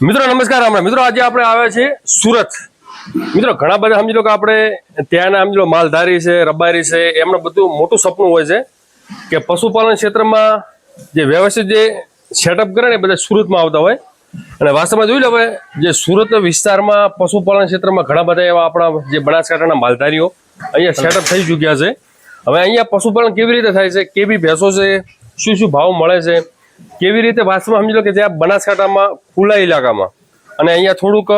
મિત્રો નમસ્કાર મિત્રો આજે આપણે આવ્યા છીએ સુરત। મિત્રો ઘણા બધા સમજી લો કે આપણે ત્યાંના સમજી લો માલધારી છે, રબારી છે, એમનું બધું મોટું સપનું હોય છે કે પશુપાલન ક્ષેત્રમાં જે વ્યવસ્થિત જે સેટઅપ કરે ને બધા સુરતમાં આવતા હોય। અને વાસ્તવમાં જોઈ લો હવે જે સુરત વિસ્તારમાં પશુપાલન ક્ષેત્રમાં ઘણા બધા એવા આપણા જે બનાસકાંઠાના માલધારીઓ અહીંયા સેટઅપ થઈ ચૂક્યા છે। હવે અહીંયા પશુપાલન કેવી રીતે થાય છે, કેવી ભેંસો છે, શું ભાવ મળે છે, કેવી રીતે વાસ્તવમાં સમજી લો કે ત્યાં બનાસકાંઠામાં ખુલ્લા ઇલાકામાં અને અહીંયા થોડુંક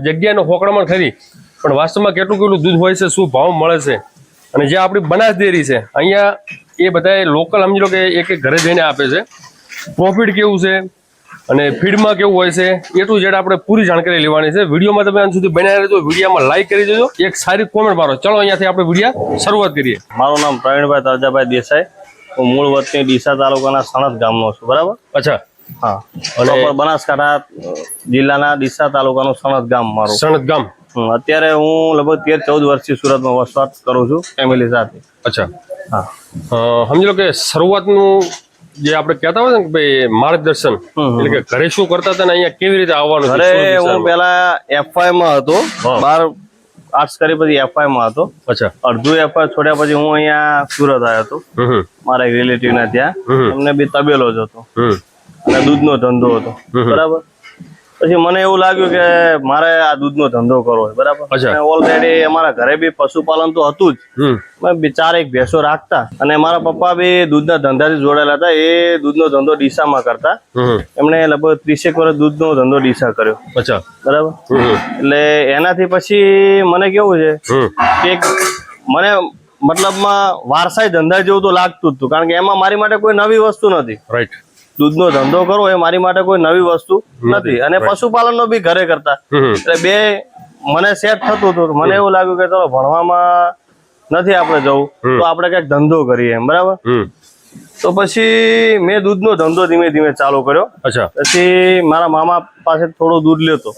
જગ્યાનો હોકડામણ ખરી પણ વાસ્તવમાં કેટલું દૂધ હોય છે, શું ભાવ મળે છે અને જે આપણી બનાસ ડેરી છે અહીંયા એ બધા લોકલ સમજી લો કે એક ઘરે જઈને આપે છે। પ્રોફિટ કેવું છે અને ફીડમાં કેવું હોય છે એ ટુ ઝેડ આપણે પૂરી જાણકારી લેવાની છે। વિડીયોમાં તમે અંત સુધી બન્યા રહેજો, વિડીયોમાં લાઈક કરી દેજો, એક સારી કોમેન્ટ મારો। ચલો અહીંયાથી આપણે વિડીયો શરૂઆત કરીએ। મારું નામ પ્રવીણભાઈ તરજાભાઈ દેસાઈ, હું મૂળ વતની ડીસા તાલુકાના સણસ ગામનો છું, બરાબર? અચ્છા, હા, અને બનાસકાંઠા જિલ્લાના ડીસા તાલુકાનું સણસ ગામ મારું। સણસ ગામ। અત્યારે હું લગભગ 13-14 વર્ષથી સુરતમાં વસવાટ કરું છું ફેમિલી સાથે। અચ્છા, હા, સમજી લો કે શરૂઆતનું જે આપણે કહેતા હોય ને કે ભાઈ માર્ગદર્શન એટલે કે ઘરે શું કરતા હતા ને અહીંયા કેવી રીતે આવવાનું? ઘરે હું પેલા એફઆઈ માં હતો, 12 આર્ટ્સ કરી પછી એફઆઈ માં હતો। અચ્છા, અડધું એફઆઈ છોડ્યા પછી હું અહીંયા સુરત આવ્યો હતો મારા રિલેટિવ ના ત્યાં। એમને બી તબેલો જ હતો અને દૂધનો ધંધો હતો, બરાબર? પછી મને એવું લાગ્યું કે મારે આ દૂધનો ધંધો કરવો છે, બરાબર? ઓલરેડી અમારા ઘરે બી પશુપાલન તો હતું જ, 4 ભેંસો રાખતા અને મારા પપ્પા બી દૂધના ધંધાથી જોડાયેલા હતા। એ દૂધનો ધંધો ડીસામાં કરતા, એમણે લગભગ 30 વર્ષ દૂધનો ધંધો ડીસા કર્યો। અચ્છા, બરાબર? એટલે એનાથી પછી મને કેવું છે કે મને મતલબમાં વારસાઈ ધંધા જેવું તો લાગતું જ હતું, કારણ કે એમાં મારી માટે કોઈ નવી વસ્તુ નથી। રાઈટ, દૂધનો ધંધો કરવો એ મારી માટે કોઈ નવી વસ્તુ નથી અને પશુપાલન નો બી ઘરે કરતા, એટલે બે મને સેટ થતું હતું। મને એવું લાગ્યું કે ચલો ભણવામાં નથી આપણે જવું તો આપણે કઈક ધંધો કરીએ એમ, બરાબર? તો પછી મેં દૂધનો ધંધો ધીમે ધીમે ચાલુ કર્યો। અચ્છા, પછી મારા મામા પાસે થોડું દૂધ લેતો,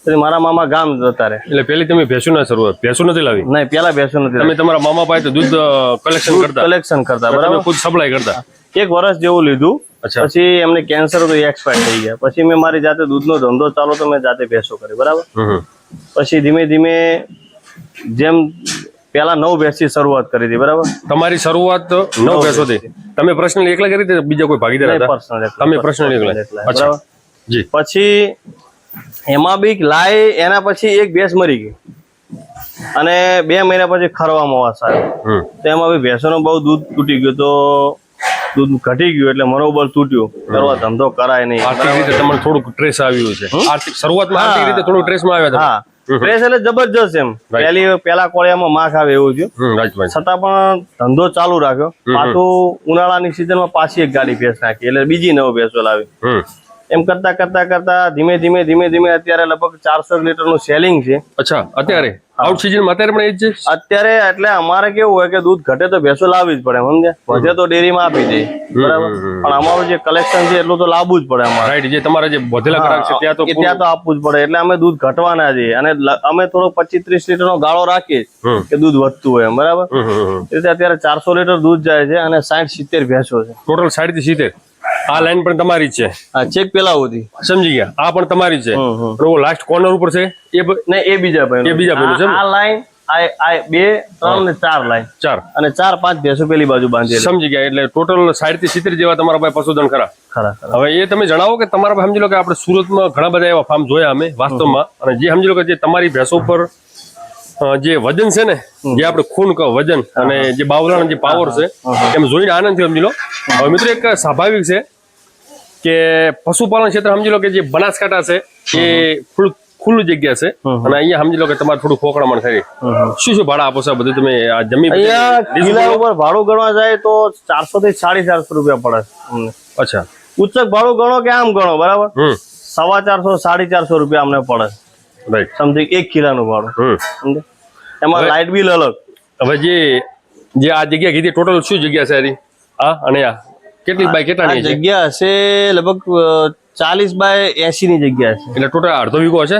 પછી મારા મામા ગામ જતા રહે। એટલે પેલી તમે ભેંસો ના શરૂઆત ભેંસો નથી લાવી? નહીં, પેલા ભેંસો નથી, તમે તમારા મામા પાસે દૂધ કલેક્શન કરતા, બરાબર? ખુદ સપ્લાય કરતા। 1 વર્ષ જેવું લીધું, પછી એમને કેન્સર તો એક્સપાયર થઈ ગયા। પછી મેં મારી જાતે દૂધનો ધંધો ચાલુ તો મેં જાતે ભેંસો કરી, બરાબર? પછી ધીમે ધીમે જેમ પેલા 9 ભેંસથી શરૂઆત કરી હતી, બરાબર? તમારી શરૂઆત 9 ભેંસોથી? તમે પર્સનલી એકલા કરી હતી, બીજા કોઈ ભાગીદાર હતા? તમે પર્સનલી એકલા, બરાબર? જી। પછી એમાં બી લાય, એના પછી એક ભેંસ મરી ગઈ અને 2 મહિના પછી ખરવામાં વાસ આવ્યો, તો એમાં બી ભેંસોનો બહુ દૂધ તૂટી ગયું, તો દૂધ ઘટી ગયું એટલે મનોબળ તૂટ્યું, કરવા ધંધો કરાય નહીં। આર્થિક રીતે તમારે થોડુંક ટ્રેસ આવ્યું છે? આર્થિક શરૂઆતમાં આર્થિક રીતે થોડું ટ્રેસમાં આવ્યા હતા? હા, ટ્રેસ એટલે જબરજસ્ત એમ, પેલા કોળિયામાં માખ આવે એવું થયું, છતાં પણ ધંધો ચાલુ રાખ્યો। પાછું ઉનાળાની સિઝનમાં પાછી એક ગાડી ભેંસ નાખી, એટલે બીજી 9 ભેંસો લાવી। એમ કરતા કરતા કરતા ધીમે ધીમે અત્યારે લગભગ 400 લીટરનું સેલિંગ છે। અચ્છા, અત્યારે આઉટ સિઝનમાં અત્યારે પણ એ જ છે? અત્યારે એટલે અમારે કેવું હોય કે દૂધ ઘટે તો ભેંસો લાવવી જ પડે, સમજ્યા? વધે તો ડેરીમાં આપી દે, બરાબર? પણ અમારું જે કલેક્શન છે એટલું તો લાવવું જ પડે અમારે। રાઈટ, જે તમારા જે વધેલા ગ્રાહક છે ત્યાં તો આપવું જ પડે, એટલે અમે દૂધ ઘટવાના છીએ અને અમે થોડો 25-30 લીટરનો ગાળો રાખીએ કે દૂધ વધતું હોય એમ, બરાબર? એટલે અત્યારે 400 લીટર દૂધ જાય છે અને 60-70 ભેંસો છે ટોટલ। 60-70? આ લાઈન પણ તમારી જ છે? હા, ચેક પેલા હતી, સમજી ગયા, આ પણ તમારી જ છે? લાસ્ટ કોર્નર ઉપર છે એ બીજા ભાઈ છે? આ લાઈન 2, 3 ને 4 લાઈન, 4 અને 4-5 ભેંસો પેલી બાજુ બાંધી। સમજી ગયા, એટલે ટોટલ 60-70 જેવા તમારા પાસે પશુધન ખરા? હવે એ તમે જણાવો કે તમારા પાસે સમજી લો કે આપણે સુરતમાં ઘણા બધા એવા ફાર્મ જોયા અમે વાસ્તવમાં, અને જે સમજી લો કે જે તમારી ભેંસો પર જે વજન છે ને, જે આપણે ખૂન કહો વજન, અને જે બાવલાનો જે પાવર છે એમ જોઈને આનંદ થયો, સમજી લો। હવે મિત્રો એક સ્વાભાવિક છે કે પશુપાલન ક્ષેત્ર સમજી લો કે જે બનાસકાંઠા છે એ ખુલ્લું જગ્યા છે અને અહીંયા સમજી લો કે તમારે થોડું ખોકડામણ થાય। શું ભાડા આપો છો બધું તમે? આ જમીન કિલ્લા ઉપર ભાડું ગણવા જાય તો 400 થી 450 રૂપિયા પડે અમને। અચ્છા, ઉચ્ચક ભાડું ગણો કે આમ ગણો, બરાબર? 450-450 રૂપિયા અમને પડે, રાઈટ? સમથિંગ 1 કિલ્લાનું ભાડું, એમાં લાઇટ બિલ અલગ। હવે જે આ જગ્યા કીધી ટોટલ શું જગ્યા છે? હા, અને આ કેટલી બાય કેટલાની જગ્યા હશે? લગભગ 40 બાય 80 ની જગ્યા છે, એટલે ટોટલ અડધો વીઘો હશે?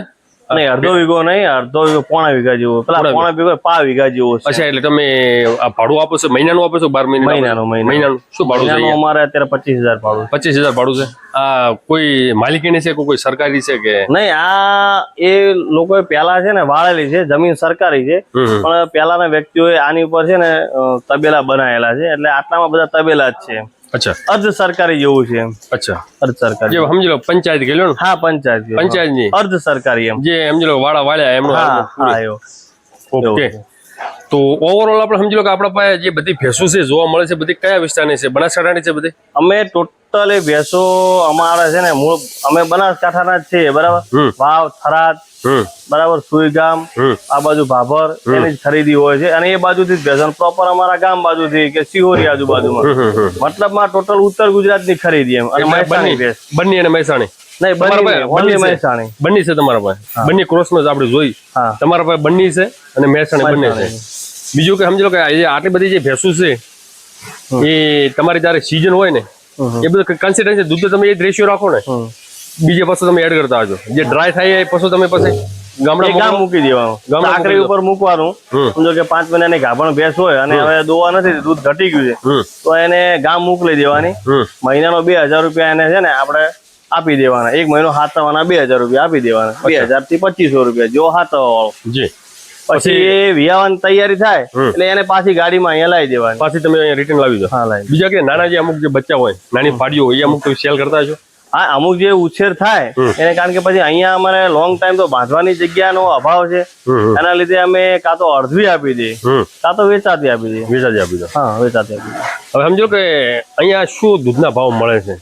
અને અડધો વીઘો નહીં, અડધો વીઘો પોણા વીઘા જેવો, પેલા પોણા વીઘો 5 વીઘા જેવો છે. અચ્છા, એટલે તમે આ ભાડું આપો છો, મહિનાનું આપો છો? 12 મહિનાનું શું ભાડું છે? મહિનાનું અમારે અત્યારે 25,000 ભાડું. 25,000 ભાડું છે. આ કોઈ માલિકીની છે કે કોઈ સરકારી છે કે? નહીં, આ એ લોકોએ પેલા છે ને વાળેલી છે, જમીન સરકારી છે, પણ પેલાના વ્યક્તિઓએ આની ઉપર છે ને તબેલા બનાવેલા છે, એટલે આટલામાં બધા તબેલા જ છે. અચ્છા, અર્ધ સરકારી જેવું છે એમ. અચ્છા, અર્ધ સરકારી, જે સમજી લો પંચાયત ગયેલો ને? હા, પંચાયત ની અર્ધ સરકારી એમ. જે સમજી લો વાળ્યા એમનો. હા, એવો. ઓકે. તો ઓવરઓલ આપણે સમજી લો કે આપણા પાસે જે બધી ભેંસો છે જોવા મળે છે, બધી કયા વિસ્તારની છે? બનાસકાંઠાની છે બધી? અમે ટોટલી ભેંસો અમારે છે ને મૂળ અમે બનાસકાંઠાના જ છીએ, બરાબર. વાવ, થરાદ, બરાબર, સુઈગામ, આ બાજુ ભાભર, એની જ ખરીદી હોય છે, અને એ બાજુથી જ ભેંસો પ્રોપર અમારા ગામ બાજુથી કે સિહોરી આજુબાજુમાં, મતલબમાં ટોટલ ઉત્તર ગુજરાતની ખરીદી એમ. અને મહેસાણી ભેંસ, બંને અને મહેસાણી નહીં, બંને મહેસાણી, બંને છે તમારા પાસે? બંને ક્રોસમાં જ આપણે જોઈ. તમારા પાસે બંને છે અને મહેસાણી બંને છે. બીજું કે સમજી લો કે આટલી બધી જે ભેંસો છે એ તમારી જયારે સીઝન હોય ને એ બધું કન્સિસ્ટન્સી દૂધ તમે એ જ રેશિયો રાખો ને, બીજે પશુ તમે એડ કરતા આવજો. જે ડ્રાય થાય એ પશુ તમે પછી ગામ મૂકી દેવાનું, આકરી ઉપર મૂકવાનું. સમજો કે 5 મહિનાની ગાભણ ભેંસ હોય અને હવે દોવા નથી, દૂધ ઘટી ગયું છે, તો એને ગામ મોકલી દેવાની. મહિનાનો 2,000 રૂપિયા એને છે ને આપણે આપી દેવાના. 1 મહિનો હાથવાના 2,000 રૂપિયા આપી દેવાના. 2,000 થી 2,500 રૂપિયા જો હાથવા વાળો. જી. પછી એ વિયાવાની તૈયારી થાય એટલે એને પાછી ગાડીમાં અહીંયા લાવી દેવાની. પાછી તમે અહીંયા રિટર્ન લાવી દો. હા, લાવી. બીજા કે નાના જે અમુક જે બચ્ચા હોય, નાની ફાડીઓ હોય, એ અમુક સેલ કરતા છો? હા, અમુક જે ઉછેર થાય એને કારણ કે પછી અહીંયા અમારે લોંગ ટાઈમ તો બાંધવાની જગ્યાનો અભાવ છે, એના લીધે અમે કાં તો અડધવી આપી દઈએ, કાં તો વેચાતી આપી દઈએ. હા, વેચાતી આપી દઈએ. હવે સમજો કે અહીંયા શું દૂધના ભાવ મળે છે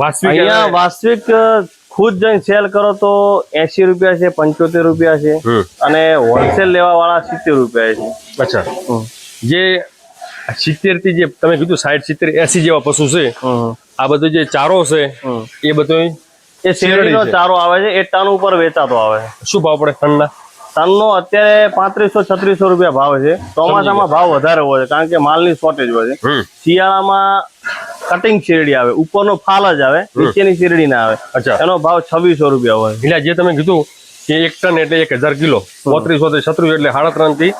વાસ્તવિક? અહીંયા વાસ્તવિક ખુદ જઈને સેલ કરો તો 80 રૂપિયા છે, 75 રૂપિયા છે, અને હોલસેલ લેવા વાળા 70 રૂપિયા છે. અચ્છા, જે 70 થી જે તમે કીધું 60, 70, 80 જેવા પશુ છે, આ બધો જે ચારો છે એ બધો એ શેરડીનો ચારો આવે છે, એ ટન ઉપર વેચાતો આવે. શું ભાવ પડે ટનના? ટનનો અત્યારે 3500-3600 રૂપિયા ભાવ છે. ચોમાસામાં ભાવ વધારે હોય છે કારણ કે માલની શોર્ટેજ હોય છે. શિયાળામાં કટિંગ શેરડી આવે, ઉપરનો ફાલ જ આવે, નીચેની શેરડી ના આવે. અચ્છા, એનો ભાવ 2600 રૂપિયા હોય. એટલે જે તમે કીધું કે 1 ટન એટલે 1000 કિલો, 3500 36 એટલે 3.5 થી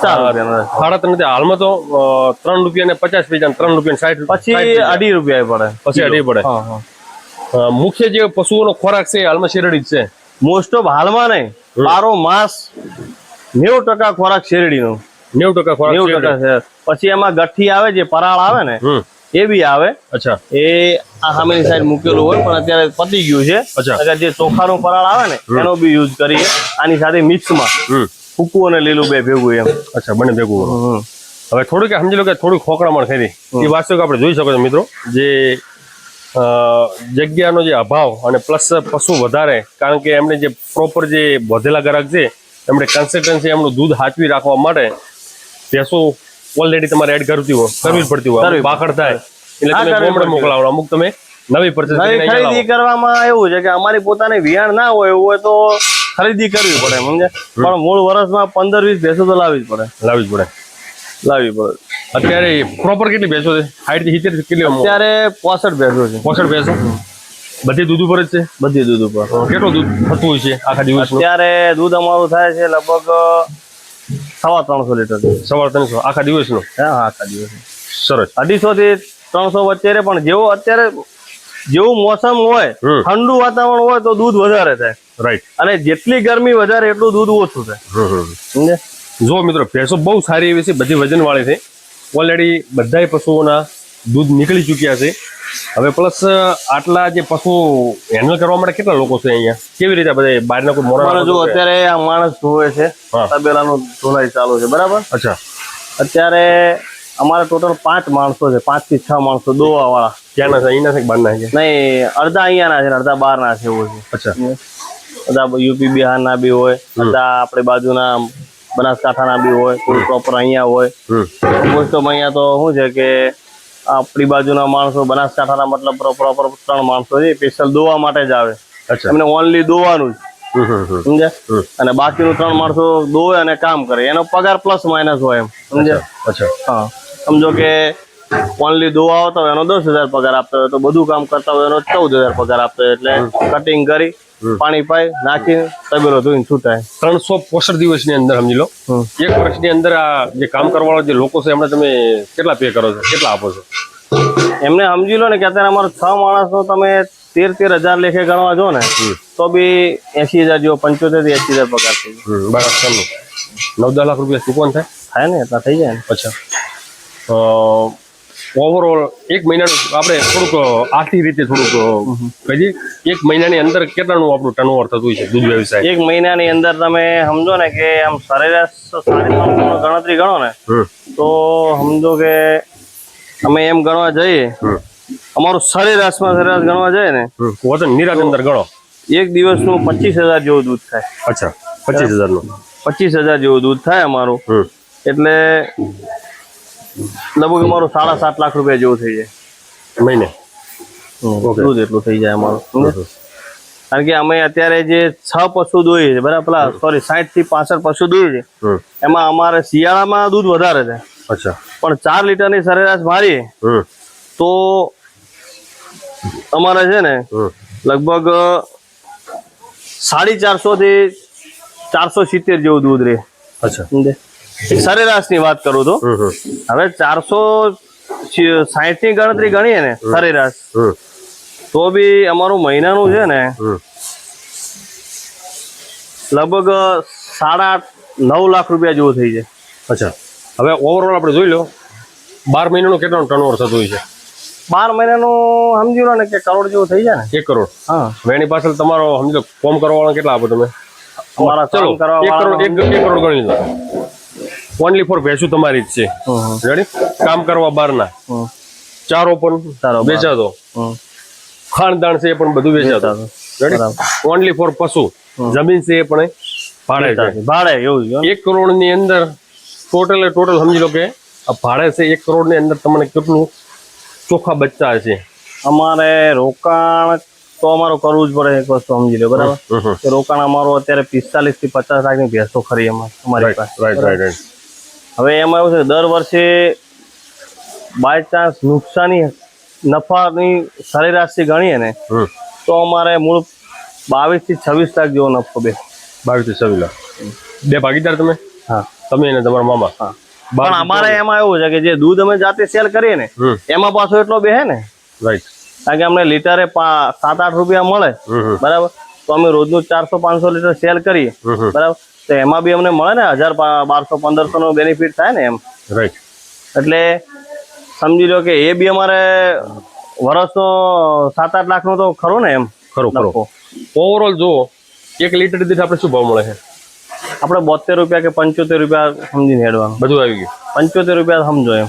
4 3.5. હાલમાં તો 3 રૂપિયા ને 50 પૈસા, 3 રૂપિયા 60, પછી 2.5 રૂપિયા પડે. પછી 2.5 પડે. મુખ્ય જે પશુઓનો ખોરાક છે હાલમાં શેરડી જ છે. મોસ્ટ ઓફ હાલમાં નહીં, બારો માસ 90% ખોરાક શેરડીનો. 90% ખોરાક 90% છે. પછી એમાં ગઠ્ઠી આવે, જે પરાળ આવે ને એ બી આવે. અચ્છા, એ આ સામેની સાઈડ મૂકેલું હોય પણ અત્યારે પતી ગયું છે. અચ્છા, જે ચોખાનું પરાળ આવે ને એનો બી યુઝ કરીએ આની સાથે મિક્સમાં, સૂકું અને લીલું બે ભેગું એમ. અચ્છા, બંને ભેગું. હવે થોડુંક સમજી લો કે થોડુંક ખોખરામણ ખરી એ વાસ્તવિક આપણે જોઈ શકો છો મિત્રો. જે જગ્યાનો જે અભાવ અને પ્લસ પશુ વધારે, કારણ કે એમને જે પ્રોપર જે વધેલા ગ્રાહક છે એમણે કન્સિસ્ટન્સી એમનું દૂધ હાચવી રાખવા માટે ભેંસો ઓલરેડી તમારે એડ કરવી પડતી હોય. બાખડ થાય એટલે તમે ગોમડે મોકલાવો, અમુક તમે નવી ખરીદી કરવામાં એવું છે કે અમારી પોતાની વિયાણ ના હોય એવું હોય તો ખરીદી કરવી પડે, સમજે. પણ મૂળ વર્ષમાં 15-20 ભેંસો તો લાવવી જ પડે. અત્યારે પ્રોપર કેટલી ભેંસો છે? 60 થી 70 કેટલી? અત્યારે 65 ભેંસો છે. 65 ભેંસો બધી દૂધ ઉપર જ છે? બધી દૂધ ઉપર. કેટલું દૂધ થતું હોય છે આખા દિવસ? અત્યારે દૂધ અમારું થાય છે લગભગ 350 લીટર. 350 આખા દિવસનું? હા, આખા દિવસ. સરસ. 250 થી 300 વચ્ચે રહે, પણ જેવો અત્યારે જેવું મોસમ હોય, ઠંડુ વાતાવરણ હોય તો દૂધ વધારે થાય. રાઈટ. અને જેટલી ગરમી વધારે એટલું દૂધ ઓછું થાય. સમજે? જો મિત્રો, ભેંસો બહુ સારી એવી છે, બધી વજનવાળી છે. ઓલરેડી બધાય પશુઓના દૂધ નીકળી ચૂક્યા છે. હવે પ્લસ આટલા જે પશુ હેન્ડલ કરવા માટે કેટલા લોકો છે અહીંયા? કેવી રીતે બધા બહારના કોઈ મોરા? જો અત્યારે આ માણસ ધોવે છે, તબેલાનું ધોલાઈ ચાલુ છે, બરાબર. અચ્છા, અત્યારે અમારે ટોટલ 5 માણસો છે, 5 થી 6 માણસો દોવા વાળા. ક્યાંના છે? અહીંના છે કે બહારના છે? નહીં, અડધા અહીંયાના છે, અડધા બહારના છે એવું છે. અચ્છા, બધા યુપી બિહારના બી હોય, બધા આપણી બાજુના બનાસકાંઠાના બી હોય, કોઈ પ્રોપર અહીંયા હોય. મોસ્ટ ઓફ અહીંયા તો શું છે કે આપણી બાજુના માણસો, બનાસકાંઠાના મતલબ પ્રોપર 3 માણસો છે, સ્પેશિયલ દોવા માટે જ આવે. એમને ઓનલી દોવાનું જ, સમજે. અને બાકીનું 3 માણસો દોવે અને કામ કરે, એનો પગાર પ્લસ માઇનસ હોય એમ, સમજે. અચ્છા, હા. સમજો કે ઓનલી દોવા આવતા હોય એનો 10,000 પગાર આપતા હોય, તો બધું કામ કરતા હોય એનો 14,000 પગાર આપતા હોય. એટલે કટિંગ કરી પાણી પાઈ નાખીને તબેલો ધોઈને છૂટાય. 365 દિવસની અંદર સમજી લો, એક વર્ષની અંદર આ જે કામ કરવાવાળા જે લોકો છે એમને તમે કેટલા પે કરો છો, કેટલા આપો છો? એમને સમજી લો ને કે અત્યારે અમારો 6 માણસનો તમે 13,000 લેખે ગણવા જો ને તો બી 80,000 જેવો 75 થી 80,000 પગાર થઈ જાય. બરાબર. 9-10 લાખ રૂપિયા ચૂકવણ થાય ને એટલા થઈ જાય ને. અચ્છા, ઓવરઓલ એક મહિનાનું આપણે થોડુંક આર્થિક રીતે થોડુંક કહીએ, એક મહિનાની અંદર કેટલાનું આપણું ટર્નઓવર થતું હોય છે દૂધ વ્યવસાય? એક મહિનાની અંદર તમે સમજો ને કે આમ સરેરાશ 3.5 ગણતરી ગણો ને તો સમજો કે અમે એમ ગણવા જઈએ, અમારું સરેરાશમાં સરેરાશ ગણવા જઈએ ને વજન નિરાત અંદર ગણો, એક દિવસનું 25,000 જેવું દૂધ થાય. અચ્છા, 25,000 નું 25,000 જેવું દૂધ થાય અમારું. એટલે લગભગ અમારું 7.5 લાખ રૂપિયા જેવું થઈ જાય મહિને. દૂધ એટલું થઈ જાય અમારું. કારણ કે અમે અત્યારે જે 6 પશુ દોઈએ છે બરાબર, પેલા સોરી 60 થી 65 પશુ દોઈએ છે, એમાં અમારે શિયાળામાં દૂધ વધારે છે. અચ્છા, પણ 4 લીટરની સરેરાશ મારીએ તો અમારે છે ને લગભગ 450 થી 470 જેવું દૂધ રહે. અચ્છા, સરેરાશ ની વાત કરું તો હવે 460 ની ગણતરી ગણીએ ને સરેરાશ તો બી અમારું મહિનાનું છે ને લગભગ 8.5-9 લાખ રૂપિયા જેવું થઈ જાય. અચ્છા, હવે ઓવરઓલ આપણે જોઈ લો 12 મહિનાનું કેટલાનું ટર્નઓવર થતું હોય છે? 12 મહિનાનું સમજી લો ને કે કરોડ જેવું થઈ જાય ને. 1 કરોડ. હા, એની પાછળ તમારો સમજો કોમ કરવાવાળા કેટલા આપો તમે? અમારા ચલો કામ કરવા 1 કરોડ ગણી લો. ઓનલી ફોર ભેંસું તમારી જ છે, રેડી? કામ કરવા બહારના, ચારો પણ વેચાતો, ખાણદાણ છે એ પણ બધું વેચાતો, રેડી? ઓનલી ફોર પશુ, જમીન છે એ પણ ભાડે છે. ભાડે એવું 1 કરોડ ની અંદર ટોટલ સમજી લો કે આ ભાડે છે 1 કરોડ ની અંદર તમને કેટલું ચોખ્ખા બચ્ચા છે? અમારે રોકાણ તો અમારું કરવું જ પડે. એક વસ્તુ સમજી લો બરાબર, કે રોકાણ અમારું અત્યારે 45 થી 50 લાખની ભેંસો ખરી અમારી પાસે. રાઈટ. હવે એમાં એવું છે કે દર વર્ષે બાય ચાન્સ નુકસાની નફાની સરેરાશથી ગણીએ ને તો અમારે મૂળ 22 થી 26 લાખ જેવો નફો 22 થી 26 લાખ. 2 ભાગીદાર તમે? હા, તમે અને તમારા મામા? હા. પણ અમારે એમાં એવું છે કે જે દૂધ અમે જાતે સેલ કરીએ ને એમાં પાછો એટલો બેહે ને, રાઈટ? કારણ કે અમને લીટરે 7-8 રૂપિયા મળે બરાબર, તો અમે રોજનું 400-500 લીટર સેલ કરીએ બરાબર, તો એમાં બી અમને મળે ને 1,000-1,200-1,500 નો બેનિફિટ થાય ને એમ. રાઈટ. એટલે સમજી લો કે એ બી અમારે વર્ષનો 7-8 લાખ નો તો ખરો ને એમ. ખરો. ઓવરઓલ જો 1 લીટર દીઠ આપણે શું ભાવ મળે છે? આપણે 72 રૂપિયા કે 75 રૂપિયા સમજીને હેડવાનું. બધું આવી ગયું 75 રૂપિયા સમજો એમ.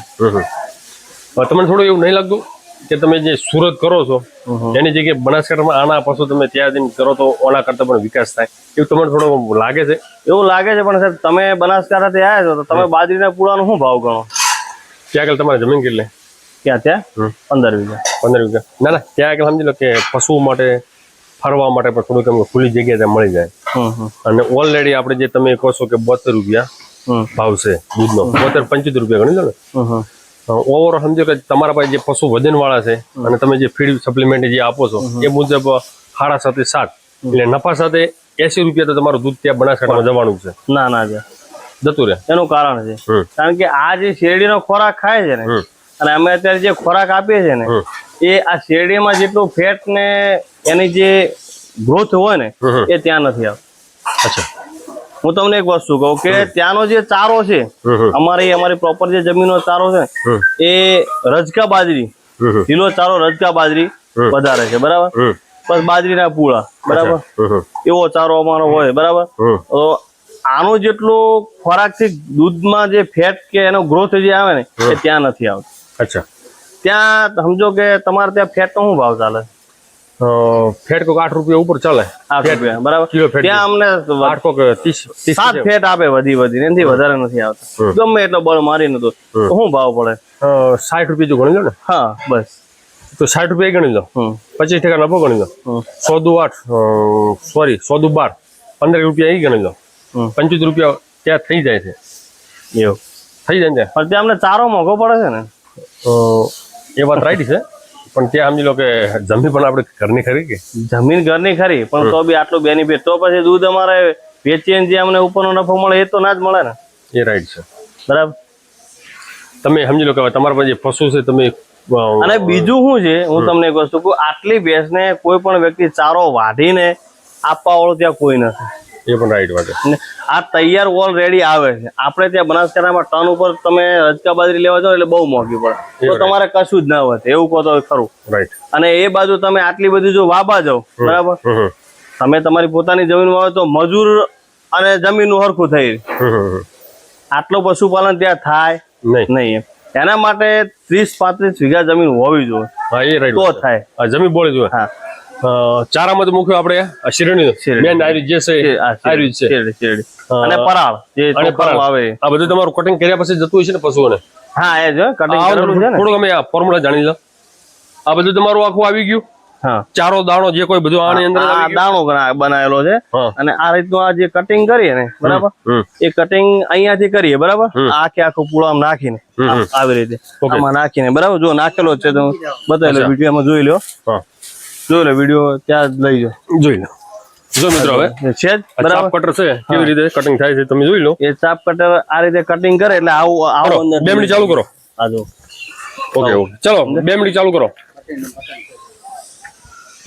તમને થોડું એવું નહીં લાગતું કે તમે જે સુરત કરો છો એની જગ્યાએ બનાસકાંઠામાં આના પાછું તમે ત્યાં જઈને કરો તો ઓના કરતા પણ વિકાસ થાય એવું તમને થોડું લાગે છે? એવું લાગે છે, પણ સાહેબ તમે બનાસકાંઠાથી આવ્યા છો તો તમે બાજરીના પૂળાનો શું ભાવ ગણો? ત્યાં આગળ તમારી જમીન કેટલી? ક્યાં? ત્યાં 15 વીઘા. 15 વીઘા. ના, ત્યાં આગળ સમજી લો કે પશુઓ માટે ફરવા માટે પણ થોડુંક એમ ખુલ્લી જગ્યા ત્યાં મળી જાય. અને ઓલરેડી આપણે જે તમે કહો છો કે 72 રૂપિયા ભાવ છે દૂધનો, 72-75 રૂપિયા ગણી લો ને. ઓવરઓલ સમજો કે તમારા પાસે જે પશુ વજન વાળા છે અને તમે જે ફીડ સપ્લિમેન્ટ જે આપો છો એ મુજબ 6.5-7 એટલે નફા સાથે 80 રૂપિયા તો તમારું દૂધ ત્યાં બનાસકાંઠામાં જવાનું છે. ના જતું રહે. એનું કારણ છે કારણ કે આ જે શેરડીનો ખોરાક ખાય છે ને અને અમે અત્યારે જે ખોરાક આપીએ છીએ ને એ આ શેરડીમાં જેટલું ફેટ ને એની જે ગ્રોથ હોય ને એ ત્યાં નથી આવતો. અચ્છા, હું તમને એક વસ્તુ કહું કે ત્યાંનો જે ચારો છે અમારી પ્રોપર જે જમીનનો ચારો છે એ રજકા બાજરી, લીલો ચારો રજકા બાજરી વધારે છે બરાબર, બસ બાજરીના પૂળા બરાબર, એવો ચારો અમારો હોય બરાબર. તો આનો જેટલો ખોરાકથી દૂધમાં જે ફેટ કે એનો ગ્રોથ જે આવે ને એ ત્યાં નથી આવતો. અચ્છા, ત્યાં સમજો કે તમારે ત્યાં ફેટ નો શું ભાવ ચાલે? ફેટ કોક 8 રૂપિયા ઉપર ચાલે. 8 રૂપિયા બરાબર. કિલો ફેટ ત્યાં અમને 8 કોક 30 7 ફેટ આપે વધી એનાથી વધારે નથી આવતા. ગમે એટલો બળ મારીને તો શું ભાવ પડે? 60 રૂપિયા જો ગણી લો ને. હા બસ, તો 60 રૂપિયા ગણી લો, 25% નફો ગણી લો, 112 15 રૂપિયા એ ગણી લો, 25 રૂપિયા ત્યાં થઈ જાય છે. એવું થઈ જાય ને? પણ ત્યાં અમને ચારો મોંઘો પડે છે ને. એ વાત રાઈટ છે, પણ ત્યાં સમજી લો કે જમી પણ આપણે ઘરની ખરી કે જમીન ઘરની ખરી, પણ તો બી આટલું બેનિફિટ, તો પછી દૂધ અમારે વેચીને જે અમને ઉપરનો નફો મળે એ તો ના જ મળે ને. એ રાઈટ છે. બરાબર. તમે સમજી લો કે તમારા પાસે જે પશુ છે તમે અને બીજું શું છે, હું તમને એક વસ્તુ કહું, આટલી ભેંસને કોઈ પણ વ્યક્તિ ચારો વાઢીને આપવા વાળો ત્યાં કોઈ નથી. એ પણ રાઈટ વાત છે. ને આ તૈયાર ઓલરેડી આવે છે. આપણે ત્યાં બનાસકાંઠામાં ટન ઉપર તમે રજકા બાજરી લેવા જાઓ એટલે બહુ મોંઘી પડે, તો તમારે કશું જ ના વધે એવું કહો તો ખરું. રાઈટ. અને એ બાજુ તમે આટલી બધી જો વાબા જાઓ, બરાબર, તમે તમારી પોતાની જમીન વાવો તો મજૂર અને જમીનનું હરખું થઈ રહ્યું. આટલું પશુપાલન ત્યાં થાય નહીં. એના માટે 30-35 વીઘા જમીન હોવી જોઈએ. હા, એ રાઈટ તો થાય. જમીન બોળી જોઈએ. હા. ચારામાં તો મુખ્ય આપણે શેરડી મેન આયુર્વેદ જે છે આયુર્વેદ છે, શેરડી અને પરાળ જે ચોખામાં આવે આ બધું તમારું કટિંગ કર્યા પછી જતું હોય છે ને પશુઓને. હા, એ જ કટિંગ કરેલું છે ને. થોડુંક અમે આ ફોર્મ્યુલા જાણી લો. આ બધું તમારું આખું આવી ગયું. હા, ચારો દાણો જે કોઈ બધું આની અંદર આ દાણો બનાવેલો છે. અને આ રીતનું આ જે કટિંગ કરીએ ને, બરાબર, એ કટિંગ અહીંયાથી કરીએ, બરાબર, આખું પૂળામાં નાખીને આવી રીતે આમાં નાખીને, બરાબર, જો નાખેલો છે તો બતાવી લો, વિડીયોમાં જોઈ લો. જોઈ લો વિડીયો, ત્યાં લઈ જાઓ, જોઈ લો. જો મિત્રો હવે છે જ બરાબર કટર છે કેવી રીતે કટિંગ થાય છે તમે જોઈ લો. એ ચાપ કટર આ રીતે કટિંગ કરે એટલે આવું અંદર 2 મિનિટ ચાલુ કરો. આ જો. ઓકે ઓકે ચલો 2 મિનિટ ચાલુ કરો.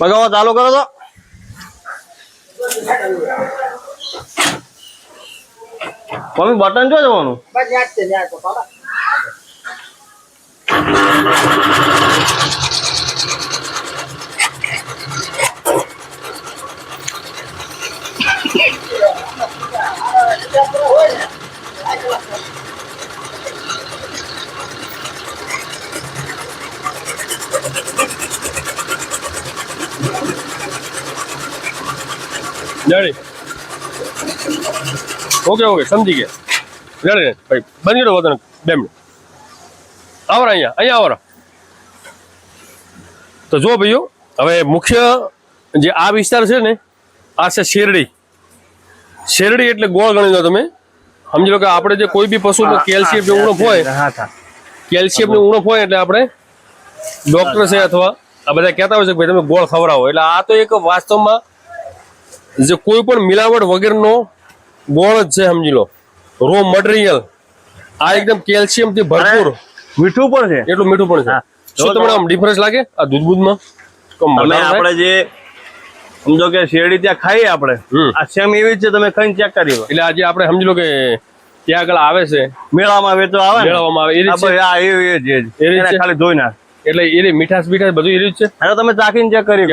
પગાવો ચાલુ કરો તો. મમ્મી બટન જો જવાનું. ઓકે ઓકે સમજી ગયા. રેડી ભાઈ બંધ કરો વતન 2 મિનિટ. આવરા અહીંયા આવરા. તો જો ભાઈઓ હવે મુખ્ય જે આ વિસ્તાર છે ને આ છે શેરડી. શેરડી એટલે ગોળ ગણી લો તમે. સમજી લો કે આપણે જે કોઈ બી પશુમાં કેલ્શિયમ ની ઉણપ હોય, કેલ્શિયમ ની ઉણપ હોય એટલે આપણે ડોક્ટર છે અથવા આ બધા કહેતા હોય છે કે ભાઈ તમે ગોળ ખવડાવો. એટલે આ તો એક વાસ્તવમાં જે કોઈ પણ મિલાવટ વગરનો ગોળ જ છે. સમજી લો રો મટીરિયલ. આ એકદમ કેલ્શિયમ થી ભરપૂર. મીઠું પણ છે, એટલું મીઠું પણ છે. શું તમને આમ ડિફરન્સ લાગે આ દૂધમાં? આપણે જે સમજો કે શેરડી ત્યાં ખાઈએ આપણે, આ સેમ એવી જ છે, તમે ખાઈને ચેક કરી લો. એટલે આજે આપણે સમજી લો કે ત્યાં આગળ આવે છે મેળામાં વેચવા આવે, મેળામાં આવે એ ખાલી ધોઈ નાખ. એટલે એ મીઠાશ બીઠાશ બધું એ જ છે. હવે તમે ચાખીને ચેક કરી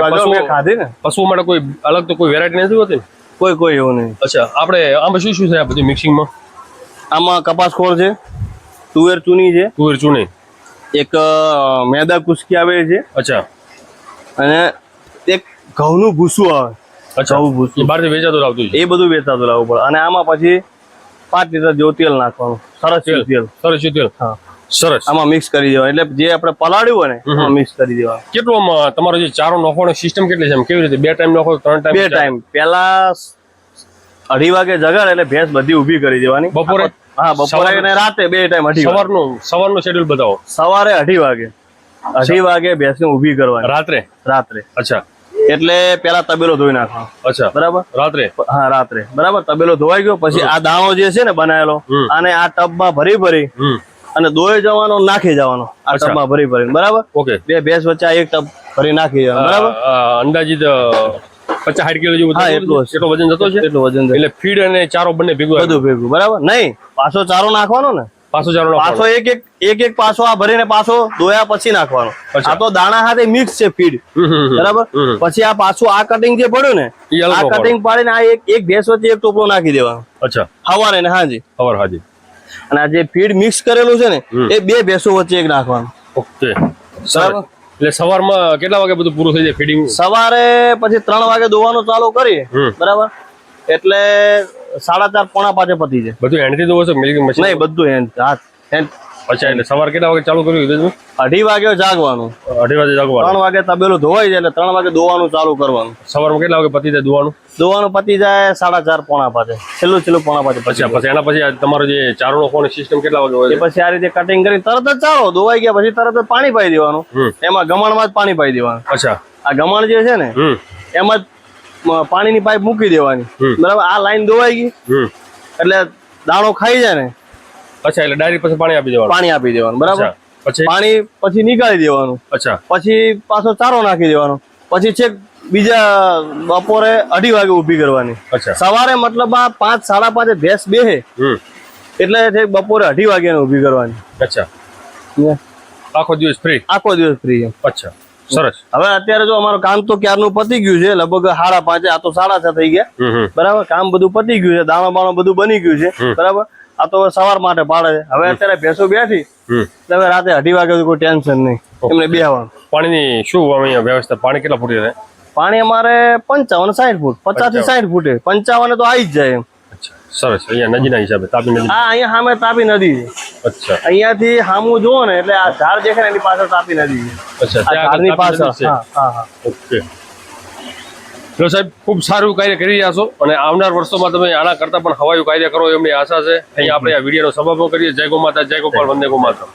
ખાધી ને. પશુઓ માટે કોઈ અલગ તો કોઈ વેરાયટી નથી હોતી? કોઈ એવું નહીં. અચ્છા, આપણે આમાં શું શું છે આ બધું મિક્સિંગમાં? આમાં કપાસ ખોળ છે, તુવેર ચૂની છે, તુવેર ચૂની, એક મેદા કુસ્કી આવે છે. અચ્છા. અને એક ઘઉંનું ભૂસું આવે. અચ્છા, ઘઉં ભૂસું બહારથી વેચાતું આવતું છે. એ બધું વેચાતું લાવવું પડે. અને આમાં પછી 5 લીટર જેવું તેલ નાખવાનું. સરસ તેલ. સરસ તેલ. હા, સરસ. આમાં મિક્સ કરી દેવાનું. એટલે જે આપણે પલાળ્યું હોય ને એમાં મિક્સ કરી દેવાનું. કેટલું તમારો જે ચારો નાખવાનો સિસ્ટમ કેટલી છે? કેવી રીતે 2 ટાઈમ નાખો, 3 ટાઈમ? 2 ટાઈમ. પેલા 2:30 વાગે જગાડ એટલે ભેંસ બધી ઊભી કરી દેવાની. બપોરે? હા, બપોરે અને રાતે 2 ટાઈમ. સવારનું શેડ્યુલ બતાવો. સવારે 2:30 વાગે. 2:30 વાગે ભેંસને ઊભી કરવાની. રાત્રે. અચ્છા. એટલે પેલા તબેલો ધોઈ નાખવાનો. અચ્છા, બરાબર. રાત્રે? હા, રાત્રે. બરાબર. તબેલો ધોવાઈ ગયો પછી આ દાણો જે છે ને બનાવેલો, આને આ ટબમાં ભરી અને દોઈ જવાનો, નાખી જવાનો આ ટબમાં ભરી. બરાબર. ઓકે. 2 ભેંસ વચ્ચે એક ટબ ભરી નાખી જવાનો. બરાબર. અંદાજિત 50-60 કિલો જેવું. હા, એટલું વજન જતો છે. એટલું વજન. એટલે ફીડ અને ચારો બંને બધું ભેગું. બરાબર. નહીં, પાછો ચારો નાખવાનો ને. પાછો એક પાછો આ ભરીને પાછો દોયા પછી નાખવાનો. આ તો દાણા સાથે મિક્સ છે ફીડ. બરાબર. પછી આ પાછું આ કટિંગ જે પડ્યું ને, આ કટિંગ પાડીને આ એક ભેંસ વચ્ચે એક ટોપલો નાખી દેવાનો. અચ્છા. સવારે ને હાજી. હાજી. અને આ જે ફીડ મિક્સ કરેલું છે ને એ 2 ભેંસો વચ્ચે એક નાખવાનું. ઓકે, બરાબર. એટલે સવારમાં કેટલા વાગે બધું પૂરું થઈ જાય ફીડિંગ? સવારે પછી 3 વાગે દોવાનું ચાલુ કરીએ. બરાબર. એટલે 4:30 પોણા 5 પતી જાય. બધું હેન્ડથી દોવો છો મિલ્કિંગ મશીન? નહીં, બધું હેન્ડ. હાથ અચ્છા એટલે સવાર કેટલા વાગે ચાલુ કર્યું કીધું 2:30 વાગે જાગવાનું, 2:30 વાગે જાગવાનું 3 વાગે તબેલું ધોવાઈ જાય એટલે 3 વાગે દોવાનું ચાલુ કરવાનું. સવારમાં કેટલા વાગે પતી જાય દુવાનું દોવાનું પતી જાય 4:30 પોણા 5 છેલ્લું 5:30 પછી પછી એના પછી આ તમારો જે ચારો નાખવાની સિસ્ટમ કેટલા વાગે હોય એ પછી આ રીતે કટિંગ કરી તરત જ ચાલો દોવાઈ ગયા પછી તરત જ પાણી પાઈ દેવાનું. એમાં ગમાણમાં જ પાણી પાઈ દેવાનું. અચ્છા આ ગમાણ જે છે ને એમાં જ પાણીની પાઇપ મૂકી દેવાની. બરાબર, આ લાઈન દોવાઈ ગઈ એટલે દાણો ખાઈ જાય ને અચ્છા એટલે ડાયરેક્ટ પછી પાણી આપી દેવાનું પાણી આપી દેવાનું. બરાબર, પછી પાણી પછી નીકાળી દેવાનું. અચ્છા પછી પાછો ચારો નાખી દેવાનો. પછી છેક બીજા બપોરે 2:30 વાગે ઊભી કરવાની. અચ્છા સવારે મતલબ આ 5 5:30 ભેંસ બેહે એટલે છેક બપોરે 2:30 વાગે ઊભી કરવાની. અચ્છા આખો દિવસ ફ્રી આખો દિવસ ફ્રી. અચ્છા સરસ. હવે અત્યારે જો અમારું કામ તો ક્યારનું પતી ગયું છે, લગભગ 5:30 આ તો 6:30 થઈ ગયા. બરાબર, કામ બધું પતી ગયું છે, દાણો બાણો બધું બની ગયું છે. બરાબર, આ તો સવાર માટે પાડે છે. હવે અત્યારે ભેંસો બેઠી એટલે હવે રાતે 2:30 વાગે કોઈ ટેન્શન નહીં, એમને બેહવાનું. પાણીની શું અહીંયા વ્યવસ્થા? પાણી કેટલા ફૂટી રહે? પાણી અમારે 55-60 ફૂટ, 50 થી 60 ફૂટે, 55 તો આવી જ જાય એમ. અચ્છા સરસ. અહીંયા નદીના હિસાબે તાપી નદી. હા, અહીંયા સામે તાપી નદી છે. અચ્છા અહીંયાથી સામું જુઓ ને એટલે આ ઝાડ દેખાય ને એની પાછળ તાપી નદી છે. અચ્છા આ ઝાડની પાછળ. હા હા હા. ઓકે. ચલો સાહેબ, ખૂબ સારું કાર્ય કરી રહ્યા છો અને આવનાર વર્ષોમાં તમે આના કરતા પણ હવાયું કાર્ય કરો એમની આશા છે. અહીંયા આપણે આ વિડીયોનો સમાપન કરીએ. જય ગો માતા, જય ગોપાલ, વંદે ગો માતા.